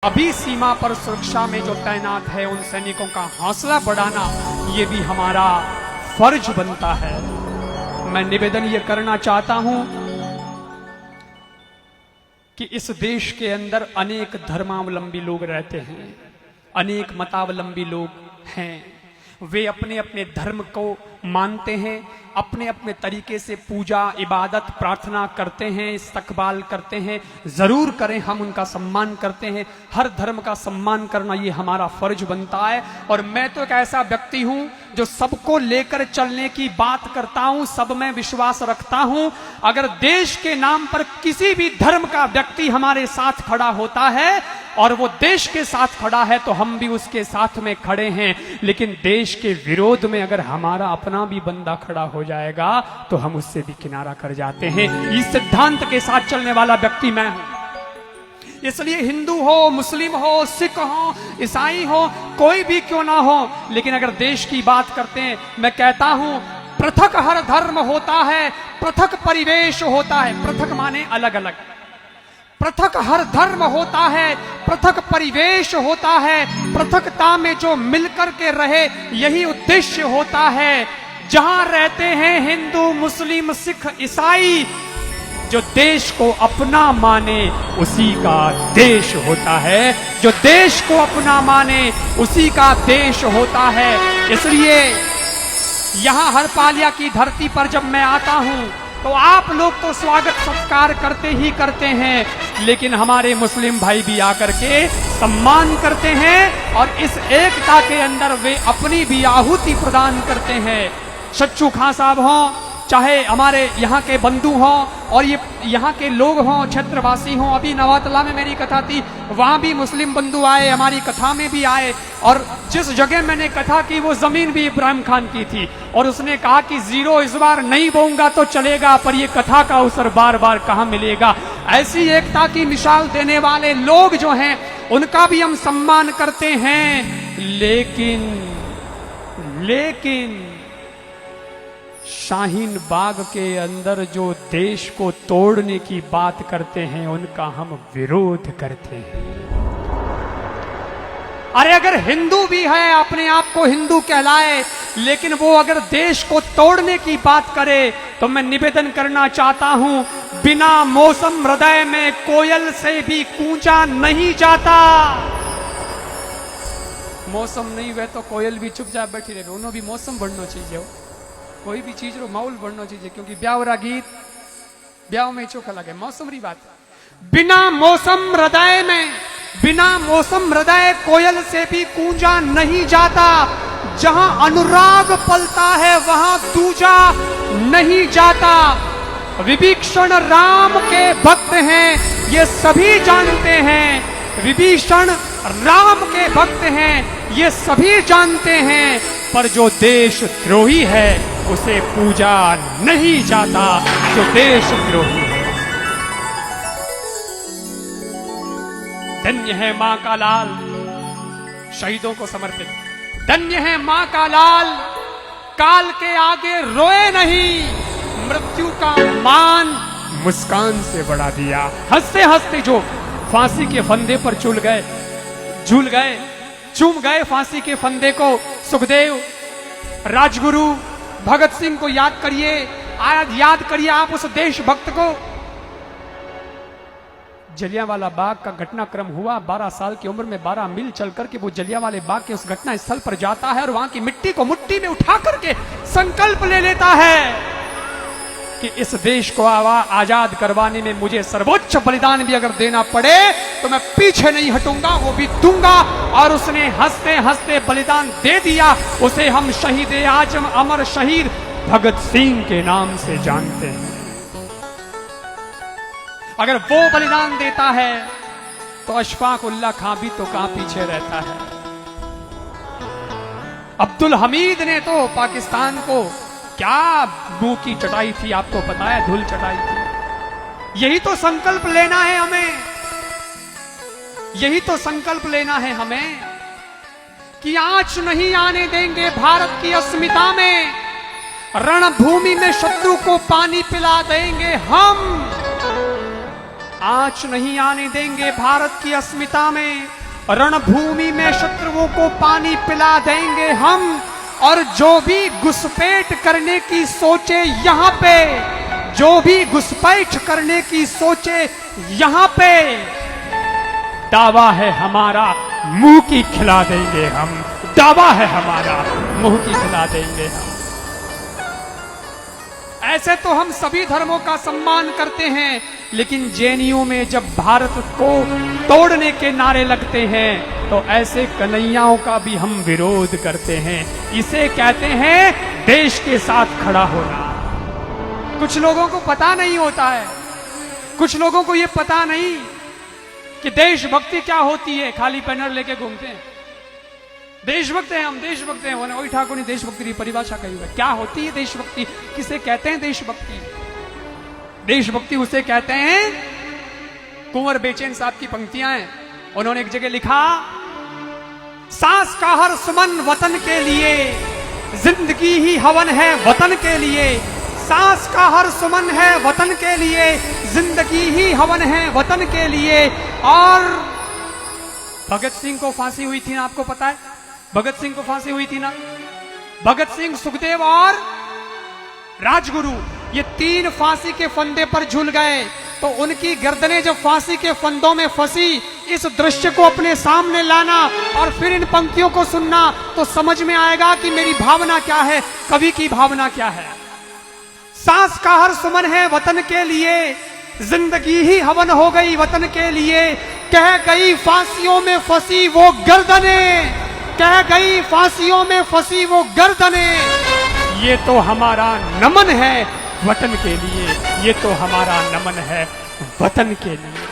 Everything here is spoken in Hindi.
अभी सीमा पर सुरक्षा में जो तैनात है उन सैनिकों का हौसला बढ़ाना ये भी हमारा फर्ज बनता है। मैं निवेदन ये करना चाहता हूं कि इस देश के अंदर अनेक धर्मावलंबी लोग रहते हैं, अनेक मतावलंबी लोग हैं। वे अपने अपने धर्म को मानते हैं, अपने अपने तरीके से पूजा इबादत प्रार्थना करते हैं, इस्तकबाल करते हैं। जरूर करें, हम उनका सम्मान करते हैं। हर धर्म का सम्मान करना ये हमारा फर्ज बनता है। और मैं तो एक ऐसा व्यक्ति हूं जो सबको लेकर चलने की बात करता हूं, सब में विश्वास रखता हूं। अगर देश के नाम पर किसी भी धर्म का व्यक्ति हमारे साथ खड़ा होता है और वो देश के साथ खड़ा है तो हम भी उसके साथ में खड़े हैं। लेकिन देश के विरोध में अगर हमारा अपना भी बंदा खड़ा हो जाएगा तो हम उससे भी किनारा कर जाते हैं। इस सिद्धांत के साथ चलने वाला व्यक्ति मैं हूं। इसलिए हिंदू हो, मुस्लिम हो, सिख हो, ईसाई हो, कोई भी क्यों ना हो, लेकिन अगर देश की बात करते हैं, मैं कहता हूं पृथक हर धर्म होता है, पृथक परिवेश होता है। पृथक माने अलग अलग, पृथक हर धर्म होता है, पृथक परिवेश होता है। पृथकता में जो मिलकर के रहे यही उद्देश्य होता है। जहां रहते हैं हिंदू, मुस्लिम, सिख, ईसाई, जो देश को अपना माने उसी का देश होता है। जो देश को अपना माने उसी का देश होता है। इसलिए यहां हरपालिया की धरती पर जब मैं आता हूं तो आप लोग तो स्वागत सत्कार करते ही करते हैं, लेकिन हमारे मुस्लिम भाई भी आकर के सम्मान करते हैं और इस एकता के अंदर वे अपनी भी आहुति प्रदान करते हैं। सच्चू खां साहब हों, चाहे हमारे यहाँ के बंधु हों और ये यहाँ के लोग हों, क्षेत्रवासी हों। अभी नवातला में मेरी कथा थी, वहां भी मुस्लिम बंधु आए, हमारी कथा में भी आए। और जिस जगह मैंने कथा की वो जमीन भी इब्राहिम खान की थी और उसने कहा कि जीरो इस बार नहीं बोऊंगा तो चलेगा, पर ये कथा का अवसर बार बार कहां मिलेगा। ऐसी एकता की मिसाल देने वाले लोग जो हैं उनका भी हम सम्मान करते हैं। लेकिन शाहीन बाग के अंदर जो देश को तोड़ने की बात करते हैं उनका हम विरोध करते हैं। अरे अगर हिंदू भी है, अपने आप को हिंदू कहलाए, लेकिन वो अगर देश को तोड़ने की बात करे तो मैं निवेदन करना चाहता हूं, बिना मौसम हृदय में कोयल से भी कूंजा नहीं जाता। मौसम नहीं हुए तो कोयल भी चुपचाप बैठी रहे, दोनों भी मौसम बढ़ना चाहिए हो। कोई भी चीज रो माहौल बढ़ना चाहिए, क्योंकि ब्याह रा गीत ब्याह में चोखा लगे, मौसम री बात। बिना मौसम हृदय में, बिना मौसम हृदय कोयल से भी कूंजा नहीं जाता। जहां अनुराग पलता है वहां दूजा नहीं जाता। विभीषण राम के भक्त हैं, ये सभी जानते हैं। विभीषण राम के भक्त हैं, ये सभी जानते हैं। पर जो देश द्रोही है उसे पूजा नहीं जाता। जो देश द्रोही है, धन्य है मां का लाल, शहीदों को समर्पित। धन्य है मां का लाल, काल के आगे रोए नहीं, मृत्यु का मान मुस्कान से बढ़ा दिया। हंसते हंसते जो फांसी के फंदे पर झूल गए, चूम गए फांसी के फंदे को। सुखदेव, राजगुरु, भगत सिंह को याद करिए, याद करिए आप उस देशभक्त को। जलियांवाला बाग का घटनाक्रम हुआ, 12 साल की उम्र में 12 मील चल करके वो जलियांवाले बाग के उस घटना स्थल पर जाता है और वहां की मिट्टी को मुट्ठी में उठा करके संकल्प ले लेता है कि इस देश को आजाद करवाने में मुझे सर्वोच्च बलिदान भी अगर देना पड़े तो मैं पीछे नहीं हटूंगा, वो भी दूंगा। और उसने हंसते हंसते बलिदान दे दिया। उसे हम शहीद आजम, अमर शहीद भगत सिंह के नाम से जानते हैं। अगर वो बलिदान देता है तो अशफाक उल्लाह खां भी तो कहां पीछे रहता है। अब्दुल हमीद ने तो पाकिस्तान को क्या मुंह की चटाई थी, आपको पता है, धूल चटाई थी। यही तो संकल्प लेना है हमें, यही तो संकल्प लेना है हमें कि आंच नहीं आने देंगे भारत की अस्मिता में। रणभूमि में शत्रु को पानी पिला देंगे हम। आंच नहीं आने देंगे भारत की अस्मिता में, रणभूमि में शत्रुओं को पानी पिला देंगे हम, और जो भी घुसपैठ करने की सोचे यहाँ पे, जो भी घुसपैठ करने की सोचे यहाँ पे, दावा है हमारा मुंह की खिला देंगे हम, दावा है हमारा मुंह की खिला देंगे हम। ऐसे तो हम सभी धर्मों का सम्मान करते हैं, लेकिन जेएनयू में जब भारत को तोड़ने के नारे लगते हैं तो ऐसे कन्हैयाओं का भी हम विरोध करते हैं। इसे कहते हैं देश के साथ खड़ा होना। कुछ लोगों को पता नहीं होता है, कुछ लोगों को यह पता नहीं कि देशभक्ति क्या होती है, खाली बैनर लेके घूमते हैं। देशभक्त हैं हम, देशभक्त हैं। वही ठाकुर ने देशभक्ति की परिभाषा कही है। क्या होती है देशभक्ति, किसे कहते हैं देशभक्ति? देशभक्ति उसे कहते हैं, कुंवर बेचैन साहब की पंक्तियां हैं, उन्होंने एक जगह लिखा, सांस का हर सुमन वतन के लिए, जिंदगी ही हवन है वतन के लिए। सांस का हर सुमन है वतन के लिए, जिंदगी ही हवन है वतन के लिए। और भगत सिंह को फांसी हुई थी ना, आपको पता है? भगत सिंह को फांसी हुई थी ना। भगत सिंह, सुखदेव और राजगुरु, ये तीन फांसी के फंदे पर झूल गए, तो उनकी गर्दनें जब फांसी के फंदों में फंसी, इस दृश्य को अपने सामने लाना और फिर इन पंक्तियों को सुनना, तो समझ में आएगा कि मेरी भावना क्या है, कवि की भावना क्या है। सांस का हर सुमन है वतन के लिए, जिंदगी ही हवन हो गई वतन के लिए। कह गई फांसियों में फंसी वो गर्दनें, कह गई फांसियों में फंसी वो गर्दनें। ये तो हमारा नमन है वतन के लिए, ये तो हमारा नमन है वतन के लिए।